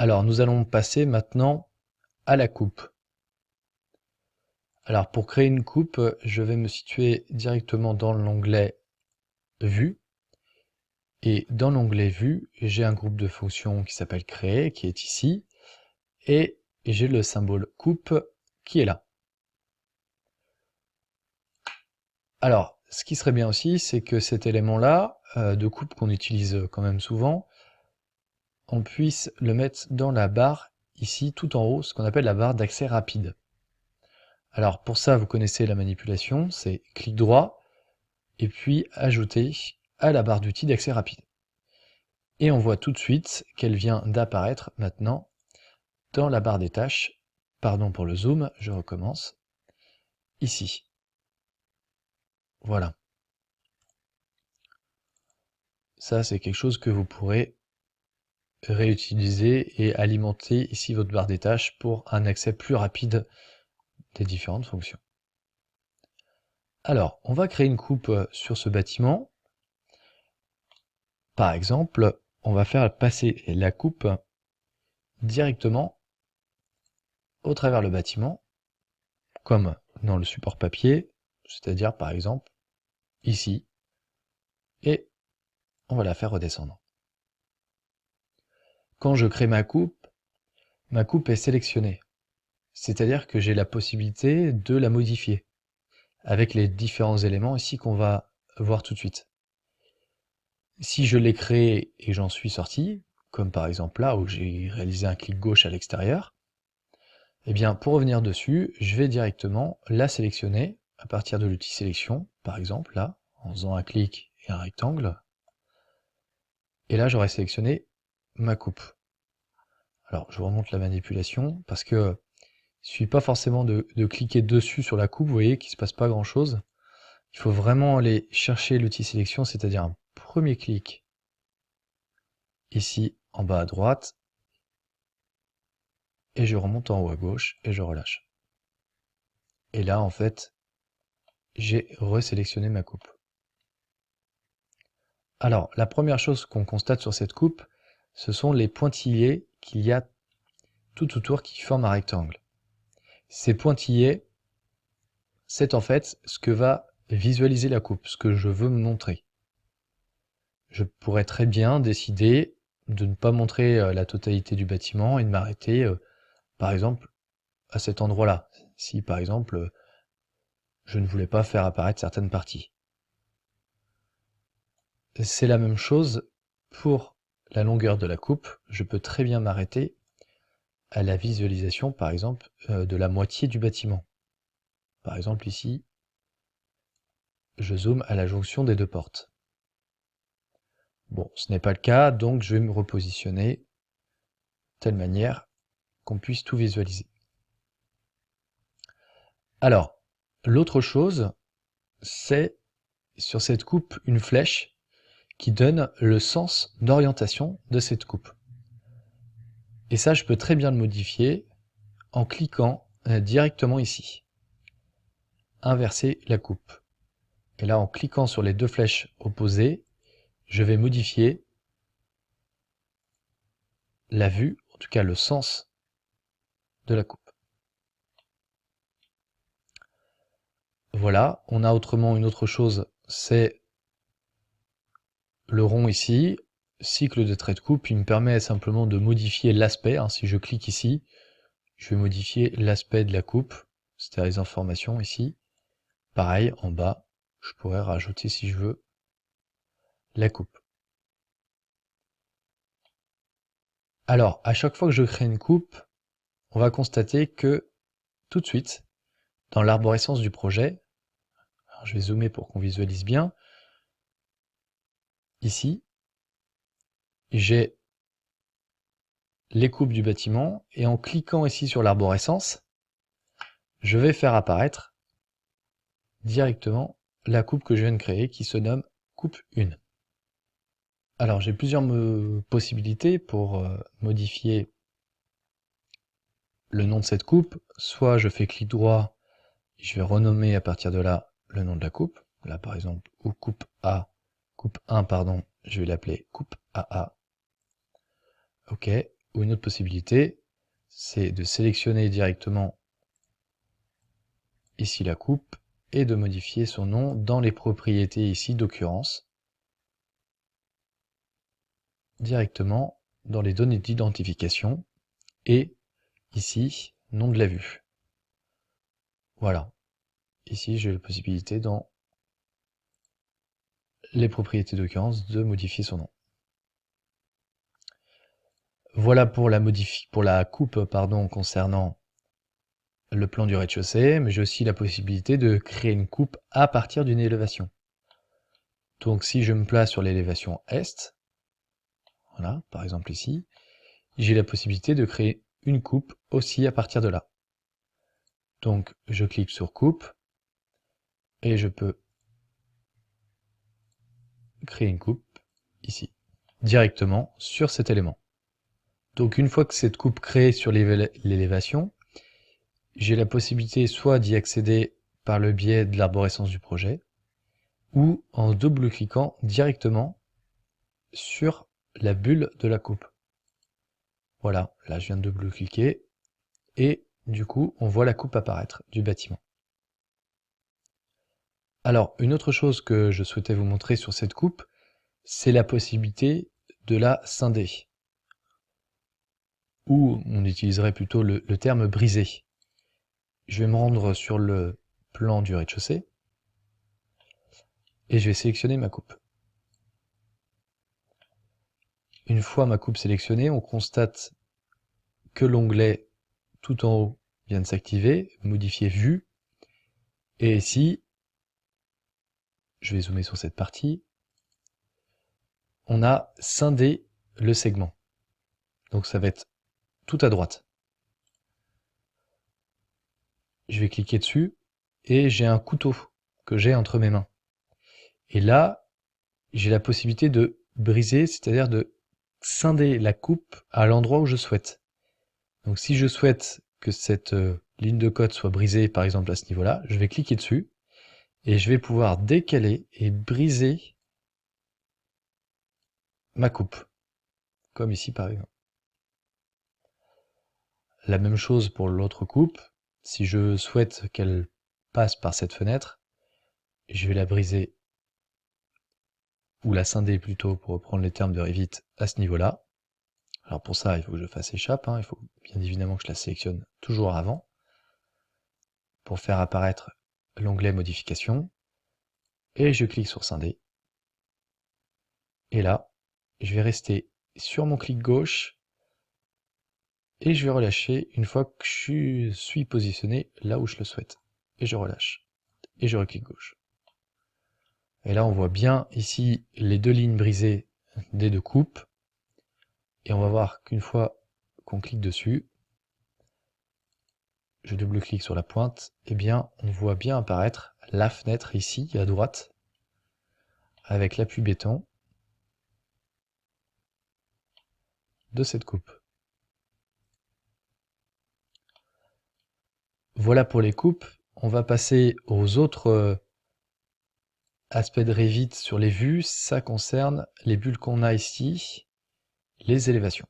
Alors, nous allons passer maintenant à la coupe. Alors, pour créer une coupe, je vais me situer directement dans l'onglet Vue. Et dans l'onglet Vue, j'ai un groupe de fonctions qui s'appelle Créer, qui est ici. Et j'ai le symbole coupe qui est là. Alors, ce qui serait bien aussi, c'est que cet élément-là, de coupe qu'on utilise quand même souvent, on puisse le mettre dans la barre, ici, tout en haut, ce qu'on appelle la barre d'accès rapide. Alors pour ça, vous connaissez la manipulation, c'est clic droit, et puis ajouter à la barre d'outils d'accès rapide. Et on voit tout de suite qu'elle vient d'apparaître maintenant dans la barre des tâches. Pardon pour le zoom, je recommence. Ici. Voilà. Ça, c'est quelque chose que vous pourrez réutiliser et alimenter ici votre barre des tâches pour un accès plus rapide des différentes fonctions. Alors, on va créer une coupe sur ce bâtiment. Par exemple, on va faire passer la coupe directement au travers le bâtiment, comme dans le support papier, c'est-à-dire par exemple ici, et on va la faire redescendre. Quand je crée ma coupe est sélectionnée, c'est-à-dire que j'ai la possibilité de la modifier, avec les différents éléments ici qu'on va voir tout de suite. Si je l'ai créée et j'en suis sorti, comme par exemple là où j'ai réalisé un clic gauche à l'extérieur, eh bien pour revenir dessus, je vais directement la sélectionner à partir de l'outil sélection, par exemple là, en faisant un clic et un rectangle, et là j'aurai sélectionné ma coupe. Alors je vous remonte la manipulation, parce que il suffit pas forcément de cliquer dessus sur la coupe, vous voyez qu'il ne se passe pas grand chose. Il faut vraiment aller chercher l'outil sélection, c'est-à-dire un premier clic ici en bas à droite, et je remonte en haut à gauche et je relâche. Et là en fait, j'ai resélectionné ma coupe. Alors, la première chose qu'on constate sur cette coupe, ce sont les pointillés qu'il y a tout autour qui forment un rectangle. Ces pointillés, c'est en fait ce que va visualiser la coupe, ce que je veux me montrer. Je pourrais très bien décider de ne pas montrer la totalité du bâtiment et de m'arrêter, par exemple, à cet endroit-là. Si, par exemple, je ne voulais pas faire apparaître certaines parties. C'est la même chose pour la longueur de la coupe. Je peux très bien m'arrêter à la visualisation, par exemple, de la moitié du bâtiment. Par exemple, ici, je zoome à la jonction des deux portes. Bon, ce n'est pas le cas, donc je vais me repositionner de telle manière qu'on puisse tout visualiser. Alors, l'autre chose, c'est sur cette coupe une flèche qui donne le sens d'orientation de cette coupe. Et ça, je peux très bien le modifier en cliquant directement ici. Inverser la coupe. Et là, en cliquant sur les deux flèches opposées, je vais modifier la vue, en tout cas le sens de la coupe. Voilà, on a autrement une autre chose, c'est le rond ici, cycle de trait de coupe, il me permet simplement de modifier l'aspect. Si je clique ici, je vais modifier l'aspect de la coupe, c'est-à-dire les informations ici. Pareil, en bas, je pourrais rajouter, si je veux, la coupe. Alors, à chaque fois que je crée une coupe, on va constater que, tout de suite, dans l'arborescence du projet, alors je vais zoomer pour qu'on visualise bien, ici, j'ai les coupes du bâtiment, et en cliquant ici sur l'arborescence, je vais faire apparaître directement la coupe que je viens de créer, qui se nomme coupe 1. Alors j'ai plusieurs possibilités pour modifier le nom de cette coupe. Soit je fais clic droit, et je vais renommer à partir de là le nom de la coupe. Là par exemple, ou coupe 1 pardon, je vais l'appeler coupe AA. Ok, Ou une autre possibilité, c'est de sélectionner directement ici la coupe et de modifier son nom dans les propriétés ici d'occurrence, directement dans les données d'identification et ici, nom de la vue. Voilà. Ici, j'ai la possibilité dans les propriétés d'occurrence de modifier son nom. Voilà pour la coupe concernant le plan du rez-de-chaussée, mais j'ai aussi la possibilité de créer une coupe à partir d'une élévation. Donc si je me place sur l'élévation est, voilà, par exemple ici, j'ai la possibilité de créer une coupe aussi à partir de là. Donc je clique sur coupe et je peux créer une coupe ici, directement sur cet élément. Donc une fois que cette coupe créée sur l'élévation, j'ai la possibilité soit d'y accéder par le biais de l'arborescence du projet, ou en double-cliquant directement sur la bulle de la coupe. Voilà, là je viens de double-cliquer, et du coup on voit la coupe apparaître du bâtiment. Alors, une autre chose que je souhaitais vous montrer sur cette coupe, c'est la possibilité de la scinder. Ou on utiliserait plutôt le terme briser. Je vais me rendre sur le plan du rez-de-chaussée et je vais sélectionner ma coupe. Une fois ma coupe sélectionnée, on constate que l'onglet tout en haut vient de s'activer, modifier vue, et ici, je vais zoomer sur cette partie, on a scindé le segment. Donc ça va être tout à droite. Je vais cliquer dessus et j'ai un couteau que j'ai entre mes mains. Et là, j'ai la possibilité de briser, c'est-à-dire de scinder la coupe à l'endroit où je souhaite. Donc si je souhaite que cette ligne de code soit brisée, par exemple à ce niveau-là, je vais cliquer dessus et je vais pouvoir décaler et briser ma coupe, comme ici par exemple. La même chose pour l'autre coupe. Si je souhaite qu'elle passe par cette fenêtre, je vais la briser, ou la scinder plutôt, pour reprendre les termes de Revit, à ce niveau-là. Alors pour ça, il faut que je fasse échappe, il faut bien évidemment que je la sélectionne toujours avant, pour faire apparaître l'onglet modification, et je clique sur scinder. Et là, je vais rester sur mon clic gauche, et je vais relâcher une fois que je suis positionné là où je le souhaite. Et je relâche. Et je reclique gauche. Et là, on voit bien ici les deux lignes brisées des deux coupes. Et on va voir qu'une fois qu'on clique dessus, je double-clique sur la pointe, et bien, on voit bien apparaître la fenêtre ici, à droite, avec l'appui béton de cette coupe. Voilà pour les coupes. On va passer aux autres aspects de Revit sur les vues. Ça concerne les bulles qu'on a ici, les élévations.